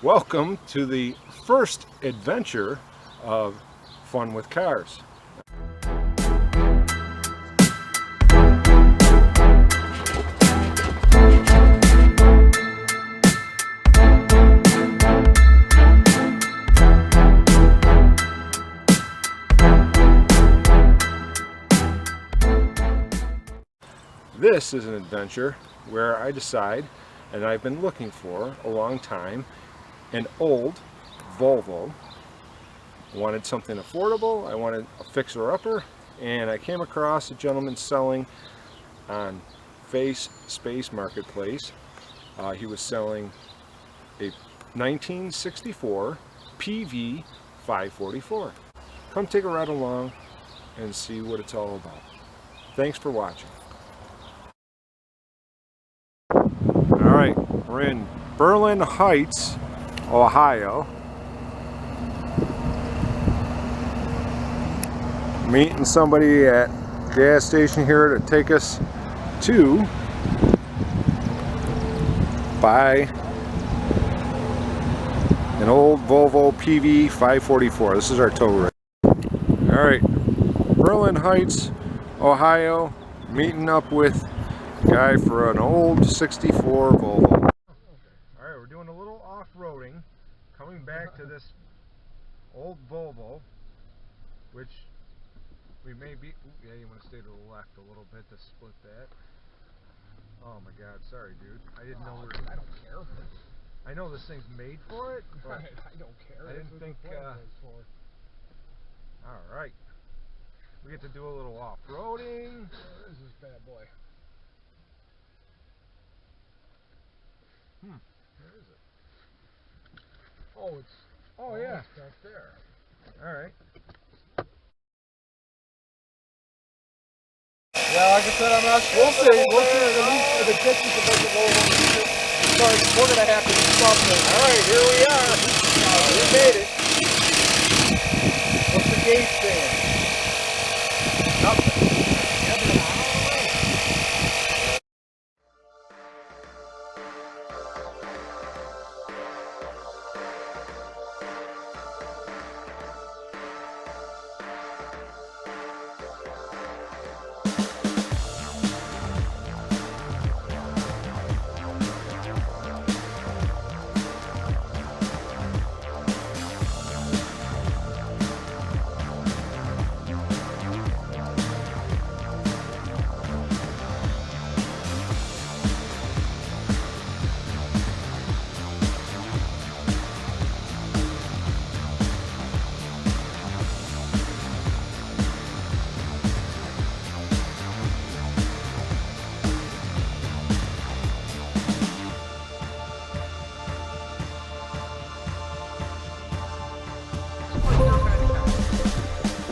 Welcome to the first adventure of Fun with Cars. This is an adventure where I decide, and I've been looking for a long time, an old Volvo. I wanted something affordable, I wanted a fixer-upper, and I came across a gentleman selling on Space Marketplace. He was selling a 1964 PV544. Come take a ride along and see what it's all about. Thanks for watching. Alright, we're in Berlin Heights, Ohio. Meeting somebody at the gas station here to take us to buy an old Volvo PV544. This is our tow rate. Alright, Berlin Heights, Ohio, meeting up with a guy for an old 64 Volvo. Alright, we're doing a little off-roading, coming back to this old Volvo, which we may be... Ooh, yeah, you want to stay to the left a little bit to split that. Oh my god, sorry dude. I didn't know I don't care. I know this thing's made for it, but I don't care. I didn't think... Alright. We get to do a little off-roading. Where is this bad boy? Where is it? Oh, it's... Oh yeah. It's back there. Alright. Yeah, like I said, I'm not sure. We'll see. At least if it gets us a bunch of low ones, but we're going to have to do something. Alright, here we are. We made it. What's the gauge saying? Nothing.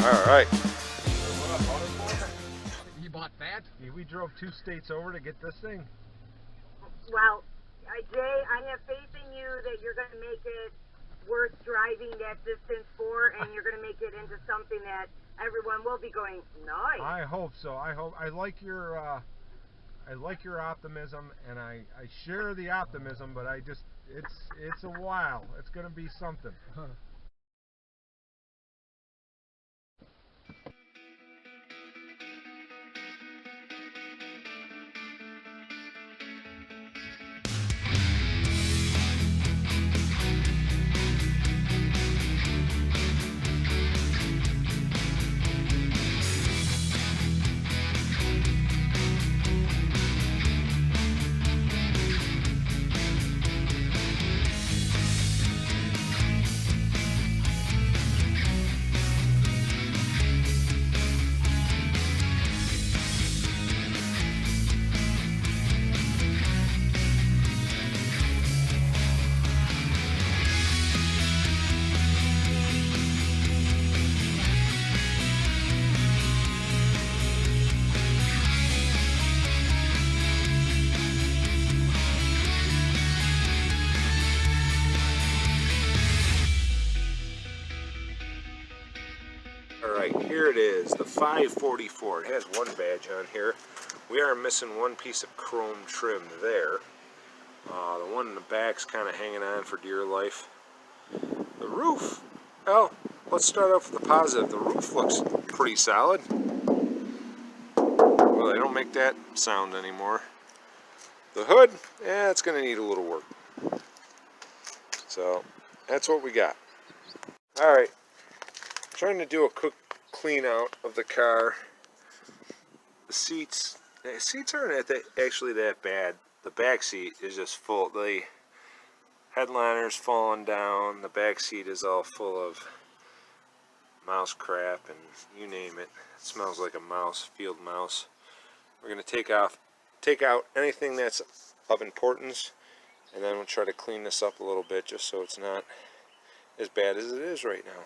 Alright. You bought that? We drove 2 states over to get this thing. Well, Jay, I have faith in you that you're going to make it worth driving that distance for, and you're going to make it into something that everyone will be going, nice. I hope so. I like your optimism, and I share the optimism, but it's a while. It's going to be something. Alright, here it is, the 544. It has one badge on here. We are missing one piece of chrome trim there. The one in the back's kind of hanging on for dear life. The roof, well, let's start off with the positive. The roof looks pretty solid. Well, they don't make that sound anymore. The hood, it's going to need a little work. So, that's what we got. Alright, trying to do a quick clean out of the car. The seats aren't actually that bad. The back seat is just full. The headliner's falling down. The back seat is all full of mouse crap and you name it. It smells like a mouse, field mouse. We're going to take out anything that's of importance, and then we'll try to clean this up a little bit just so it's not as bad as it is right now.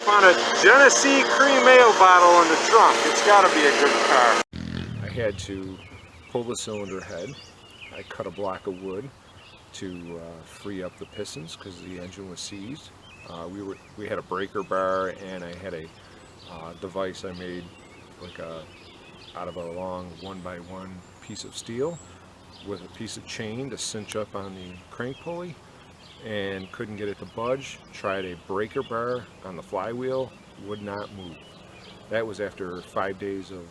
Found a Genesee cream ale bottle in the trunk. It's got to be a good car. I had to pull the cylinder head. I cut a block of wood to free up the pistons because the engine was seized. We had a breaker bar, and I had a device I made like out of a long 1x1 piece of steel with a piece of chain to cinch up on the crank pulley, and couldn't get it to budge. Tried a breaker bar on the flywheel, would not move. That was after 5 days of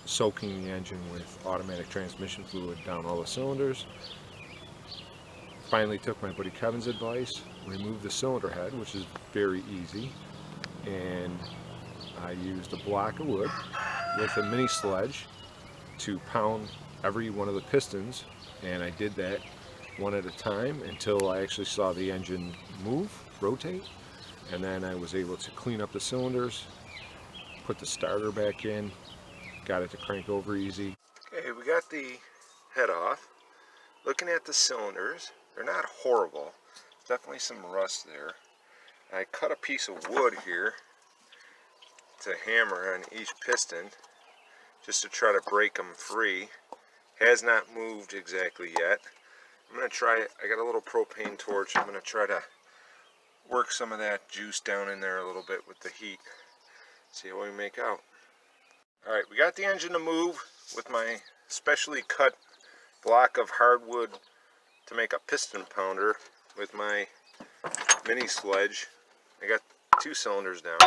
soaking the engine with automatic transmission fluid down all the cylinders. Finally took my buddy Kevin's advice, removed the cylinder head, which is very easy, and I used a block of wood with a mini sledge to pound every one of the pistons, and I did that one at a time until I actually saw the engine move, rotate, and then I was able to clean up the cylinders, put the starter back in, got it to crank over easy. Okay, we got the head off. Looking at the cylinders, they're not horrible. Definitely some rust there. I cut a piece of wood here to hammer on each piston just to try to break them free. Has not moved exactly yet. I'm going to try it. I got a little propane torch. I'm going to try to work some of that juice down in there a little bit with the heat. See what we make out. Alright, we got the engine to move with my specially cut block of hardwood to make a piston pounder with my mini sledge. I got 2 cylinders down,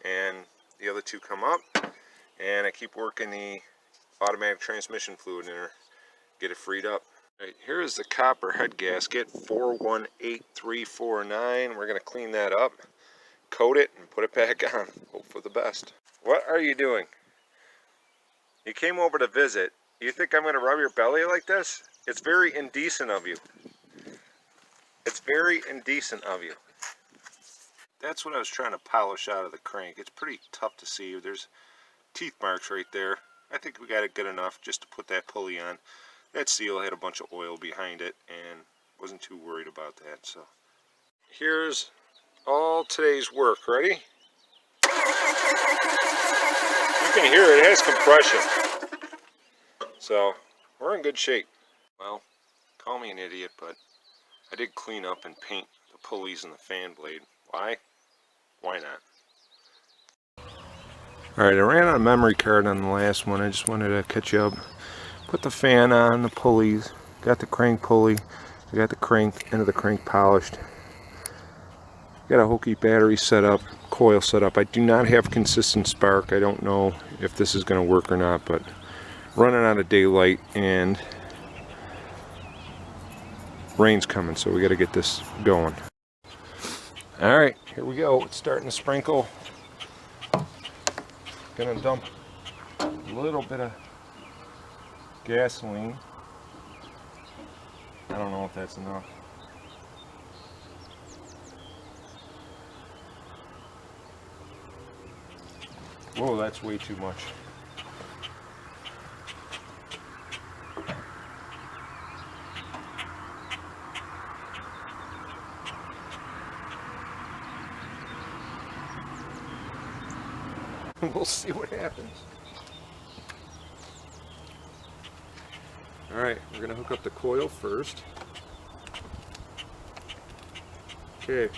and the other 2 come up, and I keep working the automatic transmission fluid in there, get it freed up. Right, here is the copper head gasket, 418349. We're going to clean that up, coat it, and put it back on. Hope for the best. What are you doing? You came over to visit. You think I'm going to rub your belly like this? It's very indecent of you. It's very indecent of you. That's what I was trying to polish out of the crank. It's pretty tough to see. There's teeth marks right there. I think we got it good enough just to put that pulley on. That seal had a bunch of oil behind it and wasn't too worried about that. So here's all today's work. Ready? You can hear it has compression. So we're in good shape. Well, call me an idiot, but I did clean up and paint the pulleys and the fan blade. Why? Why not? Alright, I ran out of memory card on the last one. I just wanted to catch you up. Put the fan on, the pulleys, got the crank pulley, I got the crank, end of the crank polished. Got a Hokey battery set up, coil set up. I do not have consistent spark. I don't know if this is going to work or not, but running out of daylight and rain's coming, so we got to get this going. Alright, here we go. It's starting to sprinkle. Gonna dump a little bit of gasoline. I don't know if that's enough. Whoa, that's way too much. We'll see what happens. Alright, we're going to hook up the coil first. Okay,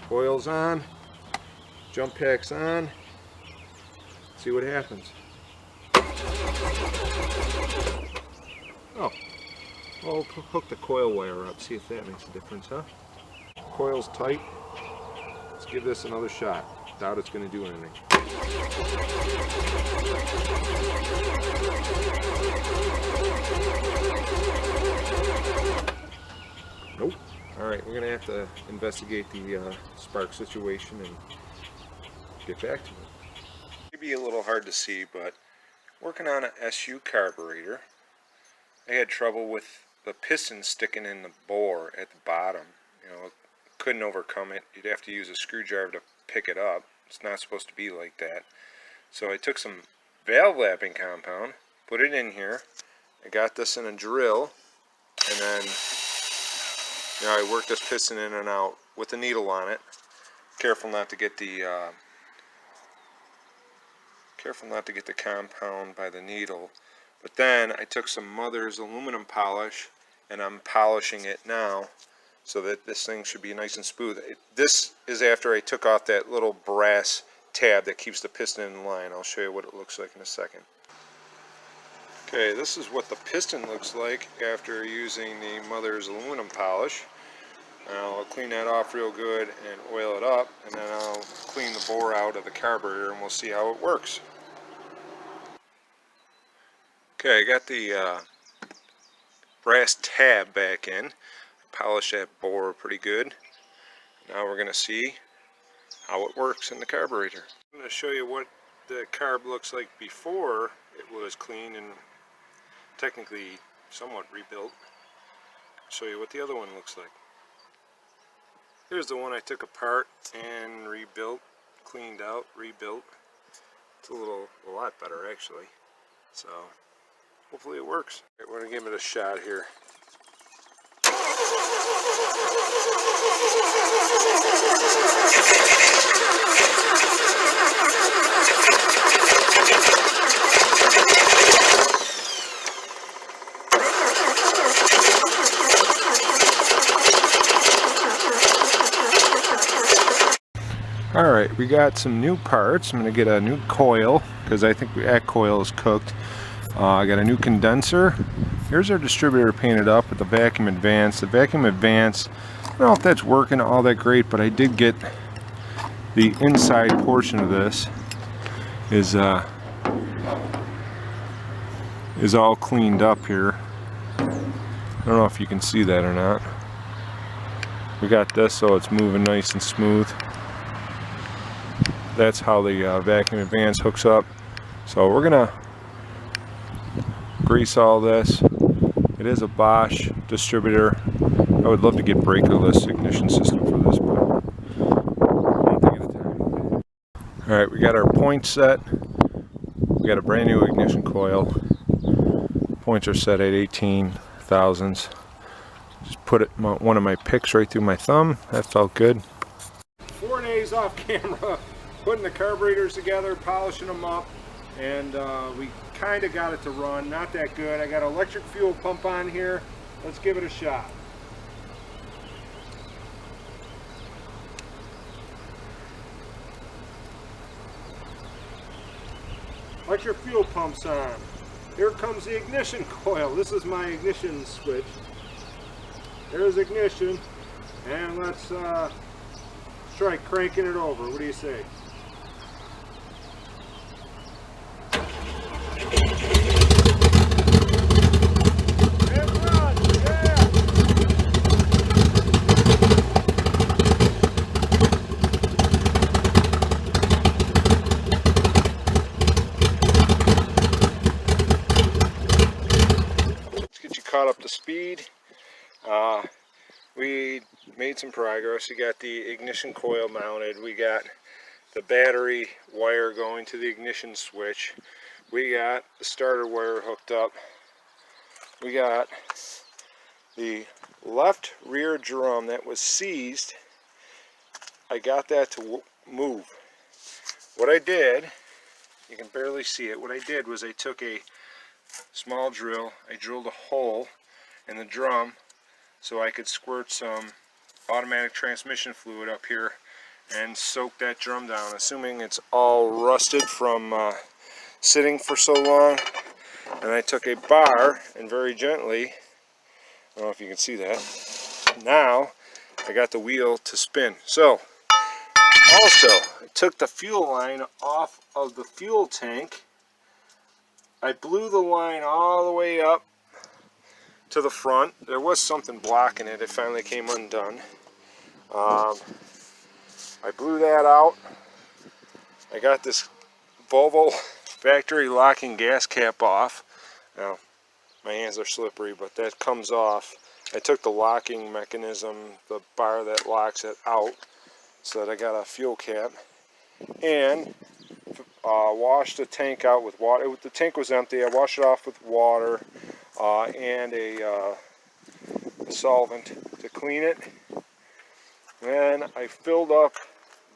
coil's on, jump pack's on. See what happens. Oh, Well, hook the coil wire up, see if that makes a difference, huh? Coil's tight. Let's give this another shot. Doubt it's going to do anything. Nope. Alright, we're going to have to investigate the spark situation and get back to it. Maybe a little hard to see, but working on an SU carburetor. I had trouble with the piston sticking in the bore at the bottom. You know, couldn't overcome it. You'd have to use a screwdriver to pick it up. It's not supposed to be like that. So I took some valve lapping compound, put it in here. I got this in a drill, and then I worked this piston in and out with a needle on it. Careful not to get the compound by the needle. But then I took some Mother's aluminum polish, and I'm polishing it now so that this thing should be nice and smooth. This is after I took off that little brass tab that keeps the piston in line. I'll show you what it looks like in a second. Okay, this is what the piston looks like after using the Mother's aluminum polish. I'll clean that off real good and oil it up, and then I'll clean the bore out of the carburetor and we'll see how it works. Okay, I got the brass tab back in. Polished that bore pretty good. Now we're going to see how it works in the carburetor. I'm going to show you what the carb looks like before it was clean and technically somewhat rebuilt. I'll show you what the other one looks like. Here's the one I took apart and rebuilt, cleaned out, rebuilt. It's a lot better actually. So hopefully it works. Right, we're going to give it a shot here. Alright, we got some new parts. I'm going to get a new coil because I think that coil is cooked. I got a new condenser. Here's our distributor painted up with the vacuum advance. The vacuum advance, I don't know if that's working all that great, but I did get the inside portion of this is all cleaned up here. I don't know if you can see that or not. We got this so it's moving nice and smooth. That's how the vacuum advance hooks up. So we're gonna grease all this. It is a Bosch distributor. I would love to get brakeless ignition system for this, but I won't think of the time. Alright, we got our points set. We got a brand new ignition coil. Points are set at 18 thousandths. Just put one of my picks right through my thumb. That felt good. 4 days off camera, putting the carburetors together, polishing them up, and we kind of got it to run. Not that good. I got an electric fuel pump on here. Let's give it a shot. Electric fuel pump's on. Here comes the ignition coil. This is my ignition switch. There's ignition, and let's try cranking it over. What do you say? Caught up to speed. We made some progress. We got the ignition coil mounted. We got the battery wire going to the ignition switch. We got the starter wire hooked up. We got the left rear drum that was seized. I got that to move. What I did, you can barely see it, what I did was I took a small drill, I drilled a hole in the drum so I could squirt some automatic transmission fluid up here and soak that drum down, assuming it's all rusted from sitting for so long. And I took a bar and very gently don't know if you can see that. Now I got the wheel to spin. So also I took the fuel line off of the fuel tank. I blew the line all the way up to the front. There was something blocking it. It finally came undone. I blew that out. I got this Volvo factory locking gas cap off. Now my hands are slippery, but that comes off. I took the locking mechanism, the bar that locks it, out so that I got a fuel cap, and washed the tank out with water. The tank was empty. I washed it off with water and a solvent to clean it. Then I filled up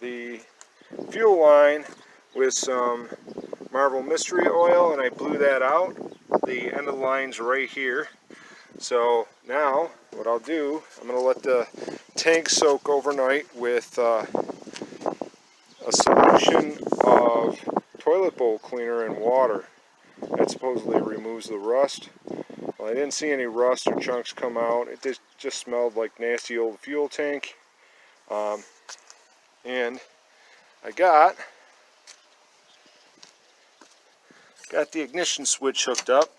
the fuel line with some Marvel Mystery Oil, and I blew that out. The end of the line's right here. So now what I'll do, I'm going to let the tank soak overnight with a solution of toilet bowl cleaner and water. That supposedly removes the rust. Well, I didn't see any rust or chunks come out. It just smelled like nasty old fuel tank. And I got the ignition switch hooked up.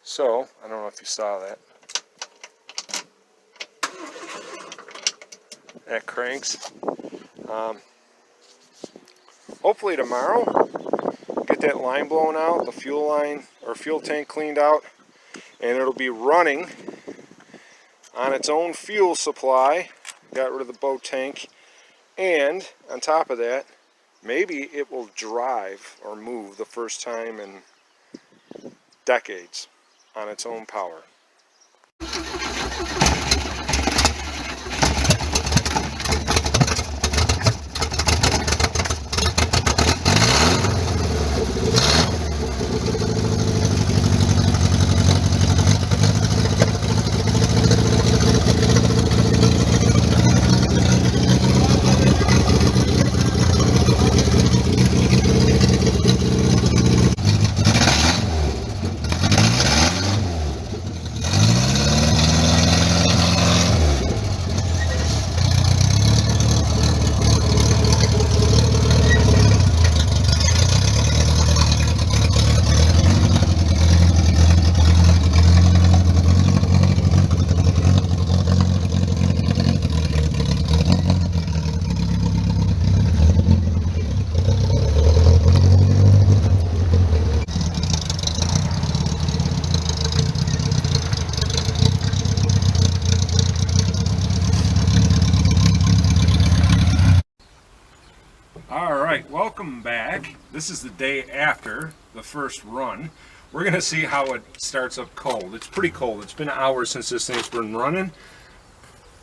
So, I don't know if you saw that. That cranks. Hopefully tomorrow, get that line blown out, the fuel line or fuel tank cleaned out, and it'll be running on its own fuel supply. Got rid of the boat tank, and on top of that, maybe it will drive or move the first time in decades on its own power. Alright, welcome back. This is the day after the first run. We're going to see how it starts up cold. It's pretty cold. It's been hours since this thing's been running.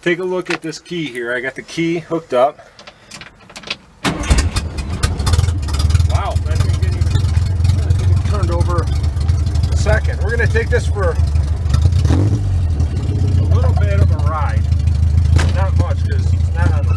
Take a look at this key here. I got the key hooked up. Wow, that thing didn't even turned over a second. We're going to take this for a little bit of a ride. Not much because it's not on the